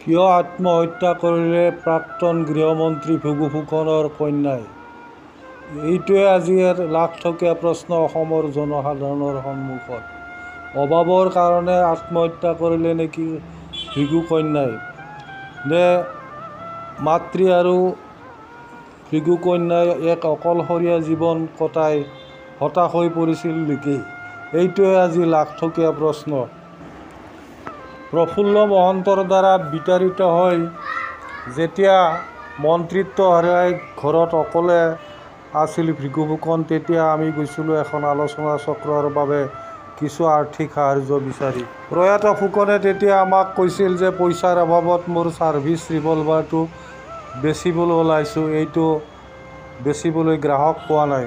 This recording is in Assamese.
কিয় আত্মহত্যা কৰিলে প্ৰাক্তন গৃহমন্ত্ৰী ভৃগু ফুকনৰ কন্যাই? এইটোৱে আজি লাখটকীয়া প্ৰশ্ন অসমৰ জনসাধাৰণৰ সন্মুখত। অভাৱৰ কাৰণে আত্মহত্যা কৰিলে নেকি ভৃগু কন্যাই? নে মাতৃ আৰু ভৃগু কন্যাই এক অকলশৰীয়া জীৱন কটাই হতাশ হৈ পৰিছিল নেকি? এইটোৱে আজি লাখটকীয়া প্ৰশ্ন। প্ৰফুল্ল মহন্তৰ দ্বাৰা বিতাড়িত হৈ যেতিয়া মন্ত্ৰিত্ব হেৰাই ঘৰত অকলে আছিল ভৃগু ফুকন, তেতিয়া আমি গৈছিলোঁ এখন আলোচনা চক্ৰৰ বাবে কিছু আৰ্থিক সাহায্য বিচাৰি। প্ৰয়াত ফুকনে তেতিয়া আমাক কৈছিল যে পইচাৰ অভাৱত মোৰ ছাৰ্ভিচ ৰিভলভাৰটো বেচিবলৈ ওলাইছোঁ, এইটো বেচিবলৈ গ্ৰাহক পোৱা নাই।